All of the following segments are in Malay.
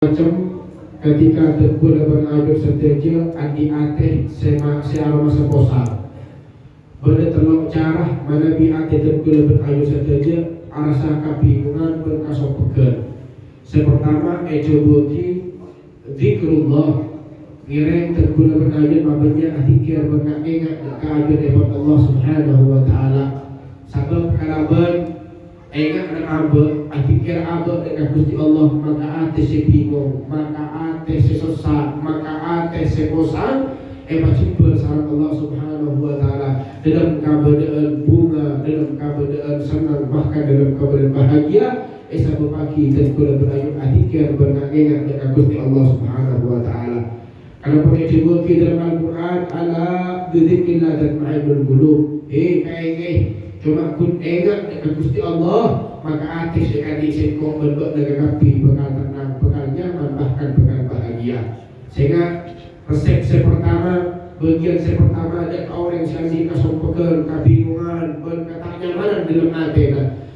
macam ketika tergula berajur seteja adi ate sema searoma seposa benda telok cara mana bi ate tergula berajur seteja arasa kabingungan berkasopekeun. Sepertama ejoboki zikrullah ngireng tergula berajur mabanya atikir bengakenga kaajur depan Allah Subhanahu wa taala sabab kalaban enggak nak abad, pikir abad dengan Gusti Allah, maka ate bingung, maka ate sesat, maka ate bosan. Macam saran Allah Subhanahu wa taala dalam keadaan bunga, dalam keadaan senang, bahkan dalam keadaan bahagia. Satu pagi dan kula berayun pikir bernyanyi dengan Gusti Allah Subhanahu wa taala. Kalau pakai disebut dalam Al-Quran, ala bidzikrillah tatma'innul qulub. Cuma kun ingat dengan Gusti Allah, maka hati sekali sekok bentuk dengan kapi bekal tenang, bekal nyaman, bahkan bekal bahagia. Sehingga resep pertama, bagian pertama ada orang yang dikasompekeun kabingungan, berkata nyamanan dalam hati,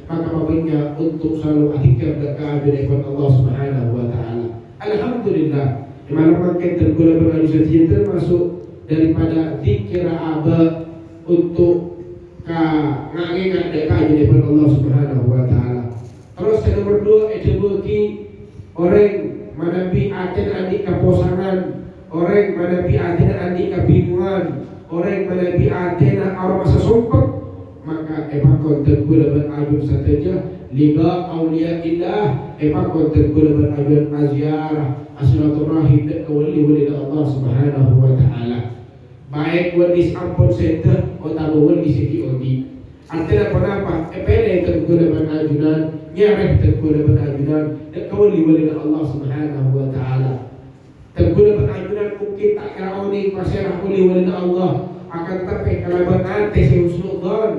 maka baginya untuk selalu akhir dekat dengan Allah Subhanahu wa taala. Alhamdulillah, di mana makin tergula bermanusia termasuk daripada zikir abad untuk ngangingat dekat dengan Allah Subhanahu wa taala. Terus yang nomor 2 bagi orang manabi aten andi kaposangan, orang manabi aten andi kabingungan, orang manabi aten aroma sesumpek, maka epakon tergula berajur sateja liga aulia illah, epakon tergula berajur aziarah asyaraturrahim dek wali-wali Allah Subhanahu wa taala. Baik wali ampun senter atau wali segi odi. Artinya kenapa? Pele tergula berajunan, nyarek tergula berajunan, dan wali Allah Subhanahu wa taala. Tergula berajunan mungkin tak kira odi pasirah wali Allah, akan tetapi kalau berante seusnudzon,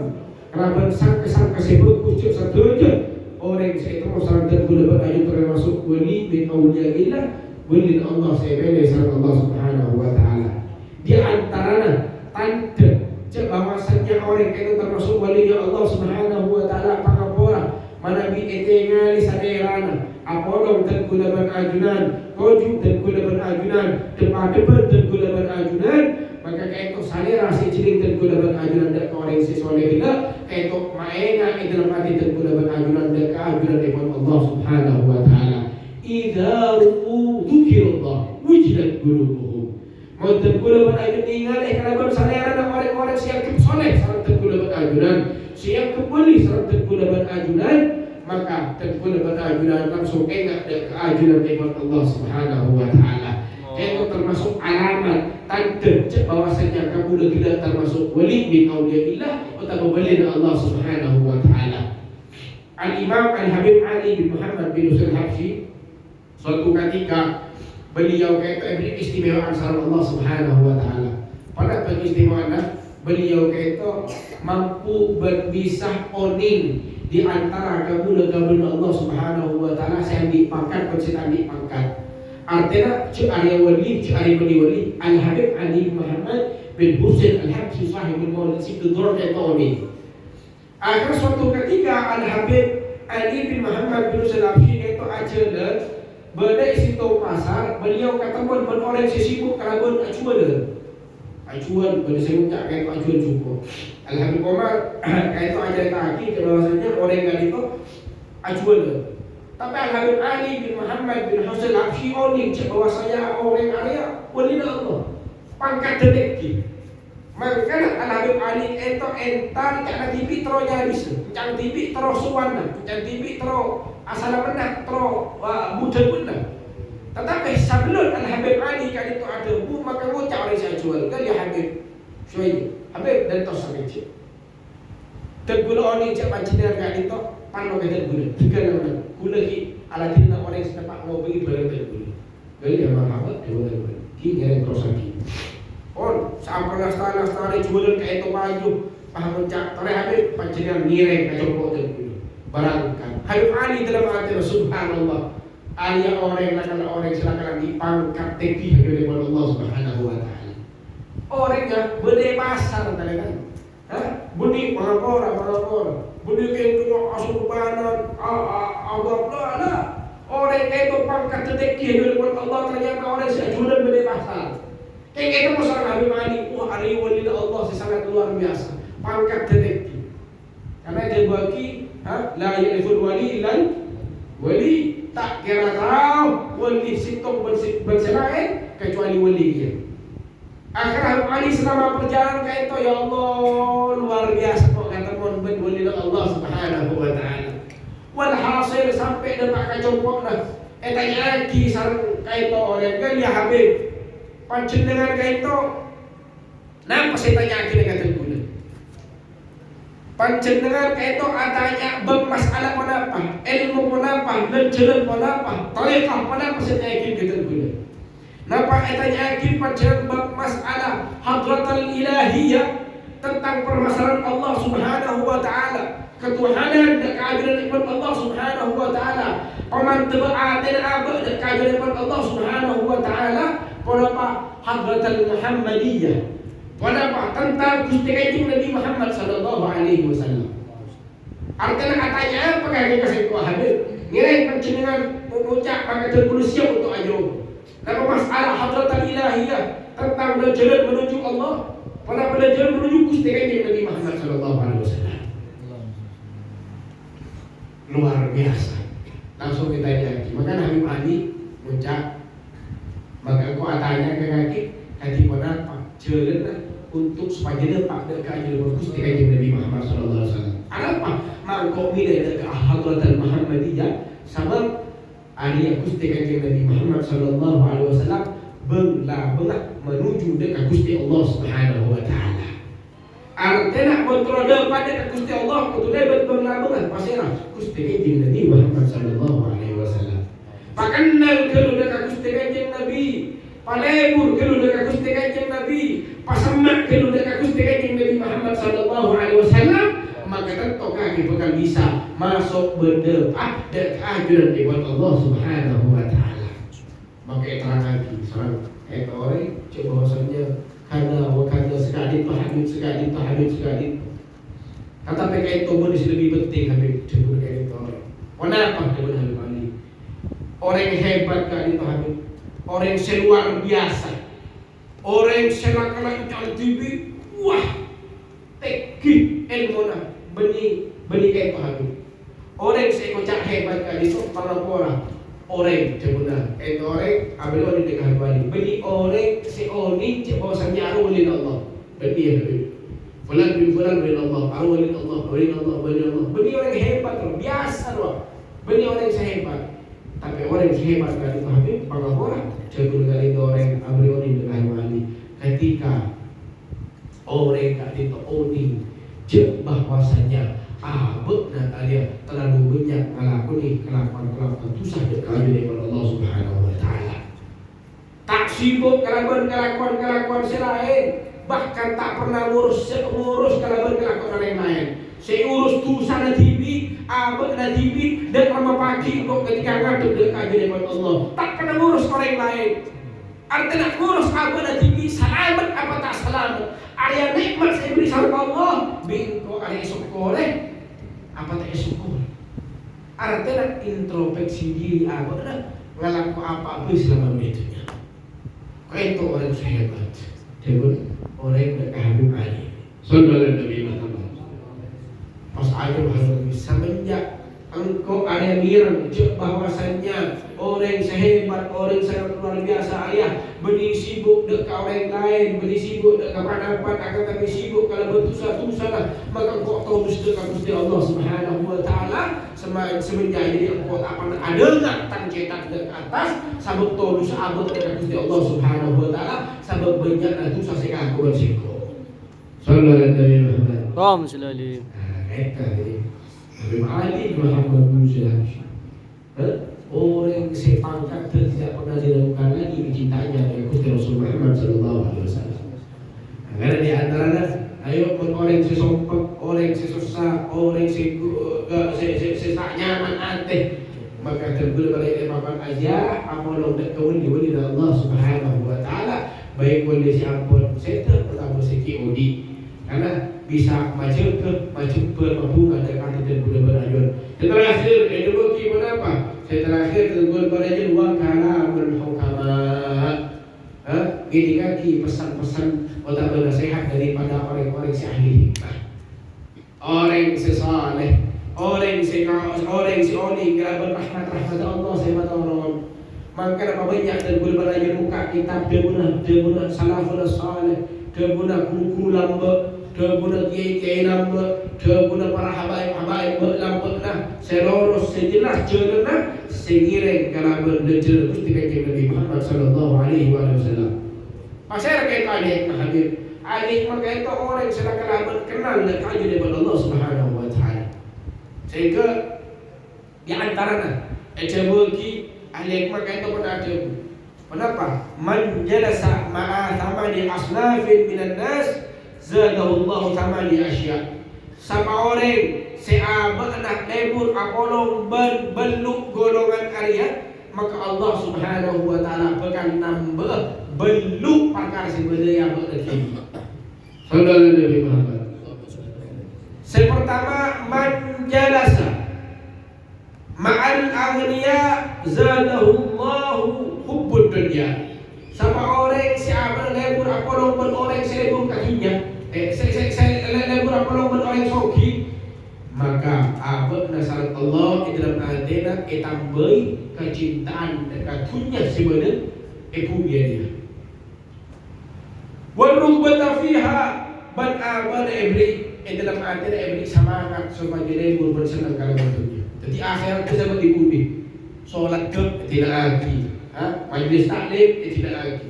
kalau bersangka-sangka sebut pucuk setuju orang itu masalah tergula berajun termasuk wali bin auliyaillah, wali Allah sebele sareng Allah Subhanahu wa taala. Di antaranya tanda bahwasanya orang itu termasuk walinya Allah Subhanahu wa taala pangapura manabi ete ngali saderana apolong dan gula berajunan kojuk dan gula berajunan depan-depan dan gula berajunan, maka kaito salera si ciling dan gula berajunan dak orang si soleh bila kaito maenga itu mati dan gula berajunan dak keajunan depan Allah Subhanahu wa taala. Idza dzikirullah wujilat qulubuhum. Mau tergula berajun ingat kalau salera dan orang-orang siang soleh sareng tergula berajunan, siang kembali sareng tergula berajunan, maka tergula berajunan langsung ingat keajunan depan Allah Subhanahu wa taala. Itu termasuk alamat tanda bahwasanya kamu tidak termasuk wali bin auliyaillah atau wali Allah Subhanahu wa taala. Al-Imam Al-Habib Ali bin Muhammad bin Usaid Habsyi suatu ketika beliau kata istimewa sareng Allah Subhanahu wa taala. Pada peristiwanya beliau kata mampu berpisah oning di antara kabul-kabul Allah Subhanahu wa taala yang dipangkat pencetan dipangkat. Artinya cari wali, cari wali Al-Habib Ali Muhammad bin Husain Al-Habsyi sahibul Maulid Sidur kata oning. Akhir suatu ketika Al-Habib Ali bin Muhammad bin Husain Al-Habsyi kata ajalah benda isi tau pasar, beliau ketemu dengan orang sibuk kalaupun acuan pada saya ucap kayak acuan cukup. Alhamdulillah kayak itu ajar kaki bahwasanya orang yang itu acuan. Tapi Al-Habib Ali bin Muhammad bin Husain Al-Habsyi oning bahwa saya orang Arya wali Allah pangkat detik. Maka Al-Habib Ali itu entar karena tibi terus nyaris, jangan tibi terus suwana, jangan tibi terus asal menang terus mudah benar. Tetapi sebelum Al-Habib Ali kan itu ada maka ngucap oleh saya jual kan ya Habib Syuaib Habib dan tos sampai cik tergula oni cik pancinan kan itu pano kita gula tiga nama gula ki alatina orang yang sepak mau bagi barang tergula beli yang mahal dua ki nyari terus lagi on sampai lastana jualan kayak itu baju paham ngucap oleh Habib pancinan nireng kacau kok tergula barangkan Habib Ali dalam arti subhanallah ayah orang nakal orang silakan dipangkat tinggi oleh Allah Subhanahu wa taala. Orangnya bede pasar tadi kan. Budi marapora. Budi kento asubanan Allah Orang itu pangkat tertinggi oleh Allah ternyata orang sejuran berlepas. Kayak kita masalah Habib Ali, wah hari wali Allah sangat luar biasa, pangkat tertinggi. Karena dia bagi, la ya'riful wali ilal wali, tak kira tahu wali situng berselain kecuali wali dia. Akhir Habib Ali selama perjalanan kayak itu, ya Allah luar biasa kok kata mon ben wali Allah Subhanahu wa taala. Walhasil sampai dekat kacau dah. Tanya lagi sarang kayak itu orang kan ya Habib. Panjenengan kayak itu, kenapa saya tanya lagi dengan terguna? Panjenengan kayak itu adanya bermasalah kenapa, ilmu kenapa, menjelaskan kenapa, tarekah kenapa saya tanya lagi dengan terguna? Kenapa saya tanya lagi panjenengan bermasalah hadratul ilahiyah tentang permasalahan Allah Subhanahu wa taala. Ketuhanan dan keagungan nikmat Allah Subhanahu wa taala. Pemantaatan abad dan keagungan nikmat Allah Subhanahu wa taala. Kenapa hadratul Muhammadiyah? Kenapa tentang Gusti Kanjeng Nabi Muhammad sallallahu alaihi wasallam? Artinya katanya apa kaya kasih ku Habib? Ngirai panjenengan mengucap maka tertulis siap untuk ajo. Kenapa masalah hadratul ilahiyah tentang jalan menuju Allah? Kenapa jalan menuju Gusti Kanjeng Nabi Muhammad sallallahu alaihi wasallam? Luar biasa. Langsung kita lagi. Maka Habib Ali mengucap, maka kau tanya ke kaki, kaki kenapa? Jalan untuk supaya dapat dekat dengan Gusti Kanjeng Nabi Muhammad sallallahu alaihi wasallam. Apa? Mangkok milih dekat hadratul Muhammadiyah sama Arya Gusti Kanjeng Nabi Muhammad sallallahu alaihi wasallam benglah menuju dekat Gusti Allah Subhanahu wa taala. Artinya kontrol pada Gusti Allah kudu dapat benglah pasirah Gusti Kanjeng Nabi Muhammad sallallahu alaihi wasallam. Pakenal kalau dekat Gusti Kanjeng Nabi, palebur kalau dekat Gusti Kanjeng Nabi, pasemak kalau dekat Gusti Kanjeng Nabi Muhammad sallallahu alaihi wasallam, maka tentu kaki bakal bisa masuk berdoa dan ajudan di Allah Subhanahu wa taala. Maka terang lagi serang orang coba bahasanya karena wakanda sekali itu Habib. Kata PK itu bonus lebih penting Habib coba kayak itu orang. Kenapa coba Habib Ali? Orang yang hebat kali itu Habib. Orang yang luar biasa. Orang yang selakalan TV, wah, teki ilmu beni kayak itu Habib. Orang yang kocak hebat kali itu para orang. Orang coba itu orang ambil orang di Habib Ali. Beni orang seoni cek bawa sanjaro oleh Allah. Beni ya Habib. Fulan bin Allah, awalin Allah. Beni orang yang hebat, biasa loh. Beni orang yang hebat. Tapi orang yang hebat kali itu Habib, orang coba kali itu orang ambil orang di Habib Ali. Ketika orang kali itu oni cek bahwasanya abad Natalia terlalu banyak melakukan kelakuan dosa dekat dengan Allah Subhanahu wa taala. Tak sibuk kelakuan selain, bahkan tak pernah ngurus kelakuan orang lain. Saya urus dosa na TV, abad na TV dan ramah pagi kok ketika ngadep dekat dengan Allah. Tak pernah ngurus orang lain. Artinya ngurus abad na TV, selamat apa tak selamat. Ada nikmat saya beri sama Allah, bingko ada syukur apa tak syukur. Artinya introspeksi diri apa ngelaku apa selama hidupnya. Kau itu orang sehebat, dia orang yang Habib Ali. Sallallahu Nabi Muhammad. Pas aja harus semenjak engkau ada mirang bahwasannya orang sehebat, orang sangat luar biasa ayah beri sibuk dekat orang lain, beri sibuk dekat apa-apa, akan tapi sibuk kalau berdosa-dosa lah, maka engkau tahu dekat Gusti Allah Subhanahu wa taala semenjak jadi engkau tak pernah ada tak cetak dekat atas sabab tahu dosa abad dekat Gusti Allah Subhanahu wa taala sabab banyak dosa sekarang kau bersiko. Sallallahu alaihi wasallam. Habib Ali Muhammad bin Syahid. Orang sepangkat tidak pernah dilakukan lagi mencintainya dengan Gusti Rasul Muhammad sallallahu alaihi wasallam. Karena di antaranya ayo orang sesompek, orang sesusah, orang sesak nyaman anteh, maka tergolong oleh Imam Ajar apalong dak wali Allah Subhanahu wa taala baik wali si ampun setan atau si kiodi. Karena bisa maju ke hubungan dengan dan bulan berajun. Dan terakhir ideologi apa? Saya terakhir tegur pada wa kalamul hukama. Ini kaki pesan-pesan atau nasihat daripada orang-orang si ahli hikmah, orang si saleh, orang si oni kerabat rahmat Allah saya maturun. Maka apa banyak tegur pada muka kitab dia guna salafun saleh, dia guna guru lamba, dia guna kiai lamba, dia guna para habaib lamba. Nah, seluruh sejelas jelas sengireng kerabat lejer Gusti Kanjeng Nabi Muhammad sallallahu alaihi wasallam. Pasal kait ahli hikmah hadir. Ahli hikmah kait orang yang sedang kerabat kenal dan kaji daripada Allah Subhanahu wa taala. Sehingga di antaranya bagi ahli hikmah kait pun ada. Kenapa? Man jalasa ma'a thamani asnafin minan nas zadahu Allah thamani asya. Sama orang seabak nak lebur akolong beluk golongan karya, maka Allah Subhanahu wa taala akan nambah beluk perkara sebenarnya berarti. Sallallahu alaihi wasallam. Sepertama man jalasa ma'al aghniya zadahu Allahu hubbud dunya. Sama orang siapa lebur akolong orang selebur kakinya. Lebur akolong orang soki, maka abad nasar Allah dalam adena tambahi kecintaan dan katunya sebenarnya punya dia. Warubbata fiha ban abad ibri dalam adena ibri semangat supaya dia bersenang kalau dunia. Jadi akhirat itu sama di bumi. Solat tidak lagi, majlis taklim tidak lagi,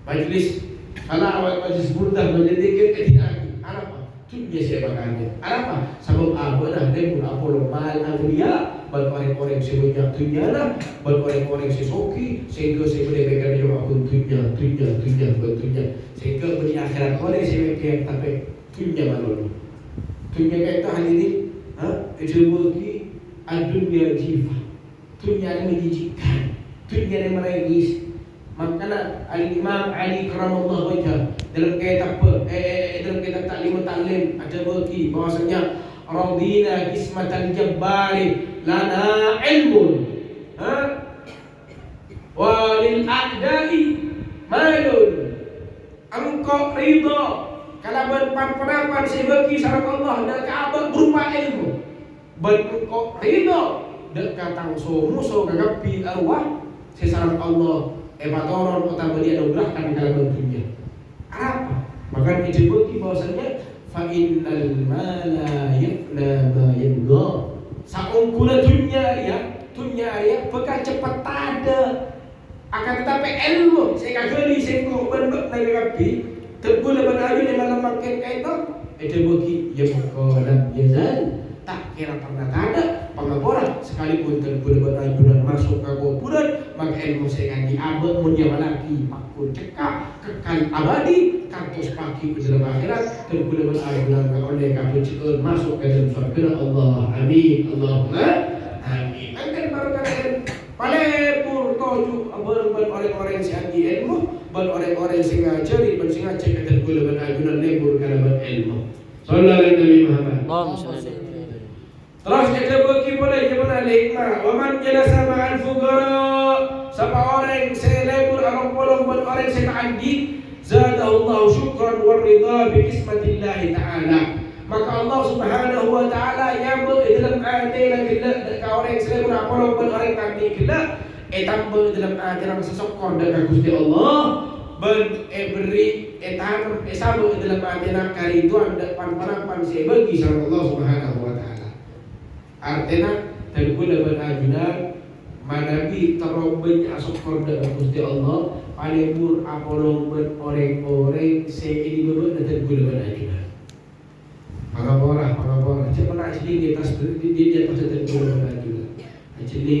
majlis salawat, majlis burdah, majlis zikir tidak lagi. Apa? Dunia siapa kan? Apa? Sebab abad dah dia berapolo mal aglia. Buat orang-orang sebanyak dunia lah, buat orang-orang sesoki, sehingga saya boleh pegang dia aku dunia, sehingga beri akhirat orang saya pegang tapi dunia malu. Dunia kata hal ini, itu bagi dunia jiwa, dunia yang menjijikkan, dunia yang menangis. Makanya Al-Imam Ali karamallahu wajhah dalam kitab Taklim ada bagi bahwasanya radina qismatal jabbari lana ilmun walil a'dai malun. Engkau ridha kalau berpendapat sebagi syarat Allah dan Ka'bah berupa ilmu. Engkau ridha dekat tangso musuh gagapi arwah sesyarat Allah ebatoron utama dia anugerahkan dalam dunia. Apa? Maka disebut bahwasanya fa innal mala yafna ma yabgha. Saungkula dunia ya bekal cepat tada. Akan tetapi ilmu saya kageli saya kau bentuk lagi kapi tergula beraju di malam makin kaitu bagi yang kolam yazal tak kira pernah ada pengaporan sekalipun tergula beraju dan masuk ke kuburan, maka ilmu saya kan diabad menjawab lagi makun cekak kekal abadi kartus pagi ke dalam akhirat tergula beraju dan oleh kapi cikun masuk ke dalam surga Allah. Amin Allahumma amin. Akan barangkali palepur toju orang-orang yang sihat ilmu, orang-orang yang ngajari, sing ngajak ke tergula beraju dan lebur kalaban ilmu. Sallallahu alaihi Muhammad. Terus kita bagi boleh kepada hikmah. Wa man jalasa ma'al fuqara, siapa orang selebur orang polong buat orang sekandi, zadahu Allah syukran wa ridha bi qismatillah ta'ala. Maka Allah Subhanahu wa taala yang dalam ayat kita orang selebur polong buat orang kandi kita tambah dalam ajaran sesokor dengan Gusti Allah beri tanam sabu dalam ajaran kariduan dan pan-pan sebagi sama Allah Subhanahu wa taala. Artinya tergula berajunan manabi terobeng asokor dengan Gusti Allah palebur apolong orang-orang seini bebek dan tergula berajunan. Pangapora cepat nak di atas tergula berajunan. Jadi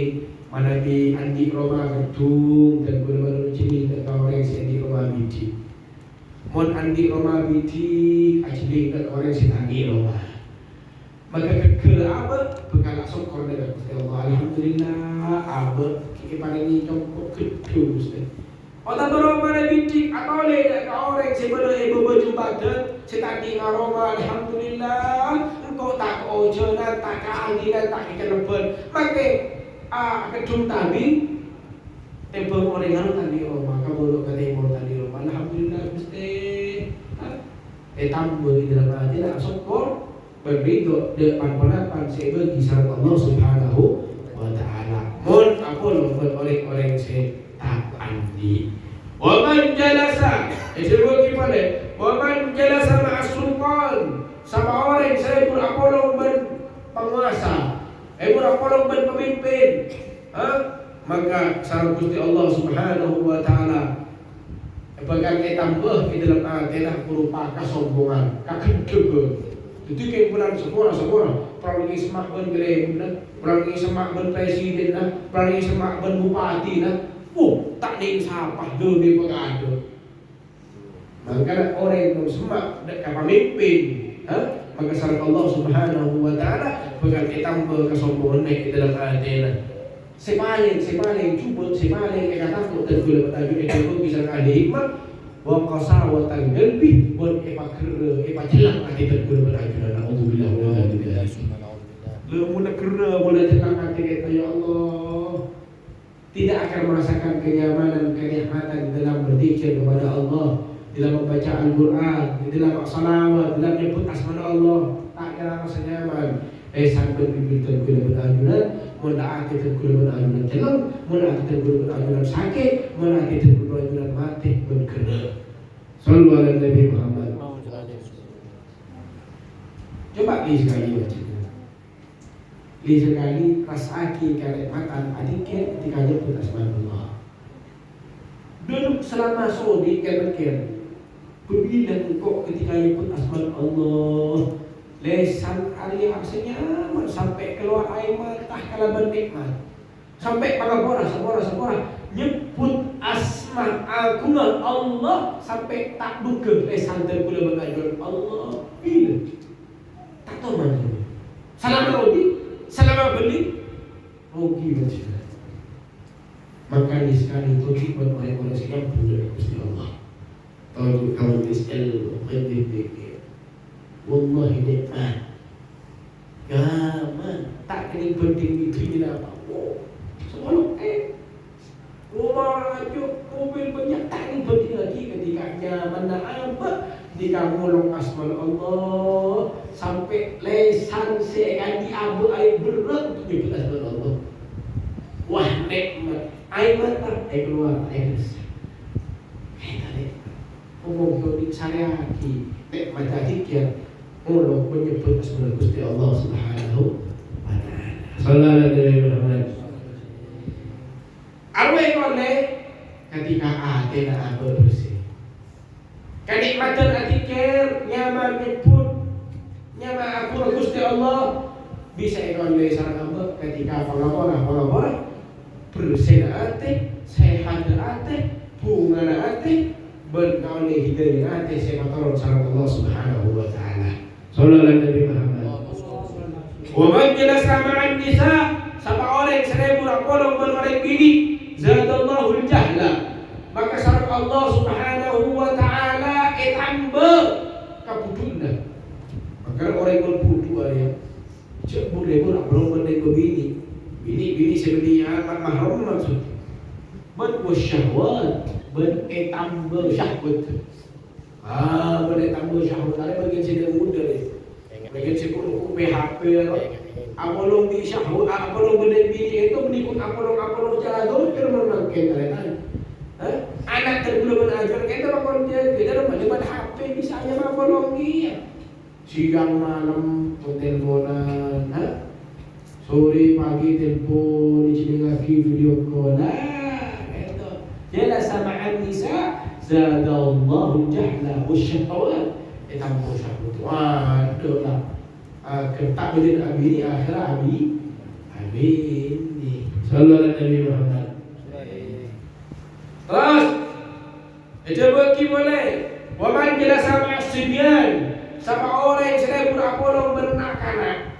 manabi andi Roma gedung tergula berajunan dan orang seini Roma biti. Mon andi Roma biti ajli dan orang seini Roma. Maka kekal apa bekal syukur dengan Gusti Allah. Alhamdulillah apa kita ini cukup gedung Gusti. Otak beroma bintik atau leda orang sebenarnya ibu baju badan setadi ngaroma. Alhamdulillah engkau tak ojonan tak keangginan tak kelebihan. Maka kedung tabi tempo orang anu tadi oma kabulok ka tempo tadi oma alhamdulillah mesti tambah di dalam hati nak syukur berdoa depan penapan saya bagi sareng Allah Subhanahu wa taala. Mun apun oleh saya tak andi. Wa man jalasa disebut gimana? Wa man jalasa ma'as sultan. Sama orang saya berapolong penguasa, berapolong pemimpin. Maka sareng Gusti Allah Subhanahu wa taala bagang tambah di dalam hati lah berupa kesombongan, kekendegan. Jadi kayak bulan semua perang ismak ben gede, perang ismak ben presiden lah, perang ismak ben bupati lah. Tak ada siapa dulu di pengadu. Maka orang yang semak dekat pemimpin, maka sareng Allah Subhanahu wa taala bagang tambah kesombongan di dalam hati lah. Sepaling cuba sepaling kata takut tergula bertajuk itu bisa ada hikmah wa qasawatan qalbi wa epa jelang hati tergula bertajuk alhamdulillah wa alhamdulillah mun kerra mun jelang hati kita ya Allah tidak akan merasakan kenyamanan kenikmatan dalam berzikir kepada Allah, dalam membaca Al-Qur'an, dalam salawat, dalam menyebut asma Allah, tak akan rasa nyaman. Sampai bibir tergula berajunan, mula hati tergula berajunan jelang, mula hati tergula berajunan sakit, mula hati tergula berajunan mati berkena. Sallu ala Nabi Muhammad. Coba lihat sekali wajibnya. Lihat sekali rasaki kenikmatan adiknya ketika nyebut asma Allah. Duduk selama sore kira-kira. Berbilang kok ketika nyebut asma Allah. Lesan hari aksanya sampai keluar air mata kala bernikmat. Sampai pangapura sepora nyebut asma agungan Allah sampai tak duga lesan tergula mengajar Allah. Bila tak tahu mana. Selama beli rugi macam. Makanya sekali rugi buat orang-orang yang punya Gusti Allah. Tahu kawan Islam mendidik. Wallahi nikmat. Gaman tak kena penting itu apa. Sebelum rumah aja mobil banyak tak kena penting lagi ketika nyaman apa ketika ngolong asma Allah sampai lesan seakan diabu air berat untuk nyebut asma Allah. Wah nikmat. Air mata keluar air besar. Tadi ngomong di saya lagi nikmat tadi kia Allah menyebut asma Gusti Allah Subhanahu wa taala. Sallallahu alaihi wasallam. Arwah kone ketika ada apa bersih. Kenikmatan atikir nyaman nyebut nyaman aku Gusti Allah bisa kone sareng apa ketika pangapora bersih ate, sehat ate, bunga ate, berkaune hidayah ate sematron sareng Allah Subhanahu wa taala. Sallallahu alaihi Muhammad. Wa man jalasa ma'an nisa, sama orang yang berapolong berorang bini, zadallahu al-jahla. Maka sareng Allah Subhanahu wa taala tambah kabuduna. Maka orang yang berbudu area cek boleh belum benda bini sebenarnya mahram maksud. Ben wasyahwat, ben tambah syahwat. Boleh tambah syahwat. Ada bagian saya muda ni. Bagian saya pun PHP. Apolong di syahwat, apolong benda bini itu menikut apolong jalan tu kerana mungkin kan. Anak tergula menajar kita bakon dia dapat HP misalnya apolong dia. Siang malam teleponan, sore pagi telepon, di lagi video call. Itu. Jalasa ma'an nisa zadallahu jahla wasyahwat. Tambah syahwat. Waduh lah. Tak boleh abini akhirat abini. Sallallahu alaihi Muhammad. Terus itu bagi boleh. Wa man jalasa ma'as sibyan. Sama orang yang sedang berapolong benak-anak.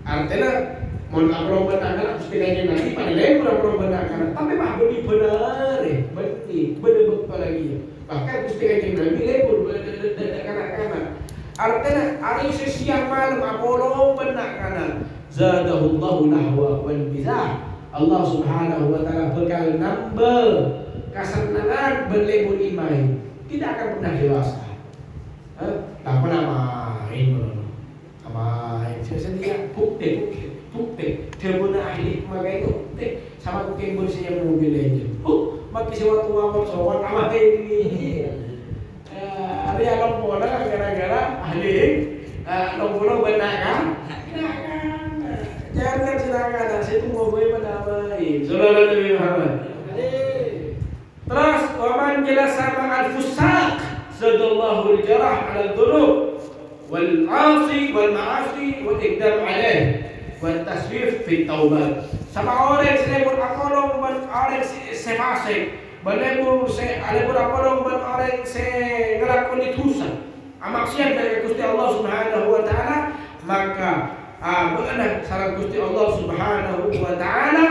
Artinya mun apolong benak-anak setidaknya nanti pada lain berapolong benak-anak. Tapi mah beli benar benar lagi. Bahkan setidaknya nanti lain benak-anak. Artinya hari siang malam apolong benak-anak. Zadahullahu lahwa wal bizah. Allah Subhanahu wa taala bakal nambah kesenangan berlebur iman. Tidak akan pernah dewasa. Tak pernah main main. Saya bukti. Dia pernah ahli makai bukti sama kembali saya mobil aja. Maki sewa tua kok sowan amat ini. Ada yang bola gara-gara ahli bola benar kan? Jangan silakan, saya tunggu gue menamai. Sallallahu Nabi Muhammad. Terus waman jalasa ma'al fusaq zadallahu al-jarah 'ala al-dhunub wal 'asi wal ma'asi wal iqdam 'alaih wal taswif fi taubat. Sama orang selebur akolong ban orang sefasik, balebur se alebur akolong ban orang se ngelakon dosa. Maksiat dari Gusti Allah Subhanahu wa taala, maka benar salah Gusti Allah Subhanahu wa taala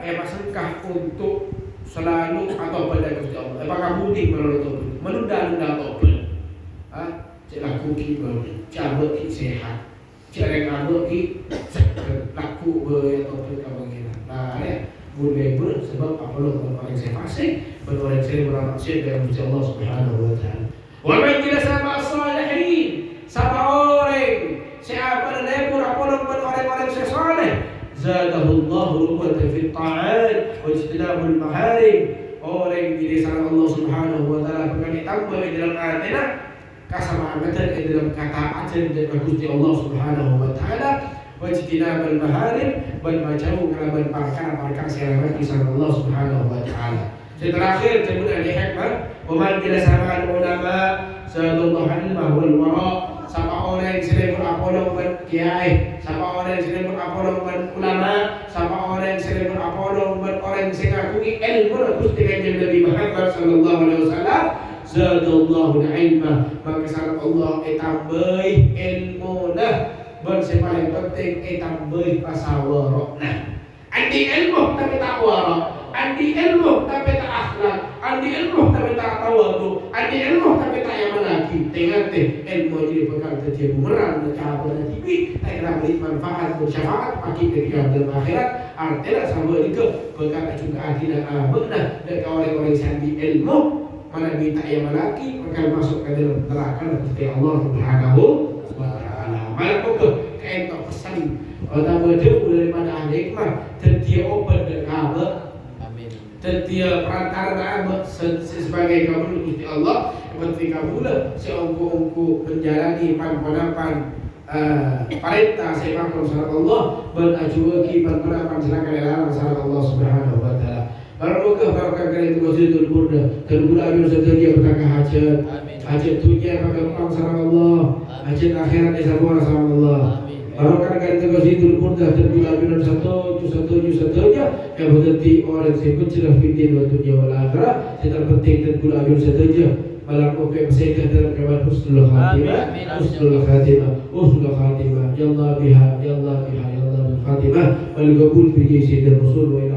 masangkah untuk selalu atau pada Gusti Allah. Apakah budi melalui tobat? Menunda-nunda tobat. Cek laku ki cabut ki sehat. Cek laku ki laku ber tobat kabangina. Nah, boleh sebab apa lo orang saya fasik, orang saya bermaksiat dengan Gusti Allah Subhanahu wa taala. Wa man jalasa ma'a salihin, sama orang siapa dan lebur apolong orang-orang sesoleh, zadahullahu quwwatan fi ta'at wa ijtinabul maharim. Orang di sana Allah Subhanahu wa taala akan ditambah di dalam atina kesamaan di dalam ketaatan kepada Gusti Allah Subhanahu wa taala wa ijtinabul maharim dan menjauh dari perkara-perkara yang di sana Allah Subhanahu wa taala. Terakhir kemudian ada hikmah, wa man jalasa ma'al ulama zadallahu ilmah wal wara. Sama orang yang sering berapolong dengan kiai, sama orang yang sering berapolong dengan ulama, sama orang yang sering berapolong dengan orang yang mengakui ilmu Gusti Kanjeng Nabi Muhammad sallallahu alaihi wasallam, zadallahu ilma, maka salat Allah tambah ilmu dah. Dan yang paling penting tambah pasawarokna. Andi ilmu tapi tak wara, andi ilmu tapi tak akhlak, andi ilmu tapi tak tawadu, andi ilmu tapi tak yang lagi. Tengok ilmu jadi bekal terjadi bumerang dan cabut dan tibi. Tak kena beri manfaat dan syafaat bagi kehidupan dalam akhirat. Artinya sama juga bekal juga akhirat benar dan orang-orang yang di ilmu mana minta yang lagi akan masuk ke dalam neraka seperti Allah Subhanahu wa taala. Malah pokok kayak pesan atau berjauh daripada ahli hikmah tentia obat dan kabar. Tentia perantara abad sebagai kabul Gusti Allah ketika mula seongko-ongko menjalani pan-panapan perintah sepakat sahabat Allah berajuaki pan-panapan silakan larang sahabat Allah Subhanahu wa taala. Barokah kali itu Masjidul Burda terbuka abis setia berkah hajat dunia pakai utang sahabat Allah, hajat akhirat sahabat Allah. Barokah kali itu Masjidul Burda terbuka abis satunya yang berarti orang yang bercerah fitin wa dunia wal akhirah. Yang terpenting terbuka abis satunya malam oke saya dalam kabar husnul khatimah ya Allah biha bil khatimah wal qabul bi sayyidil rasul wa ila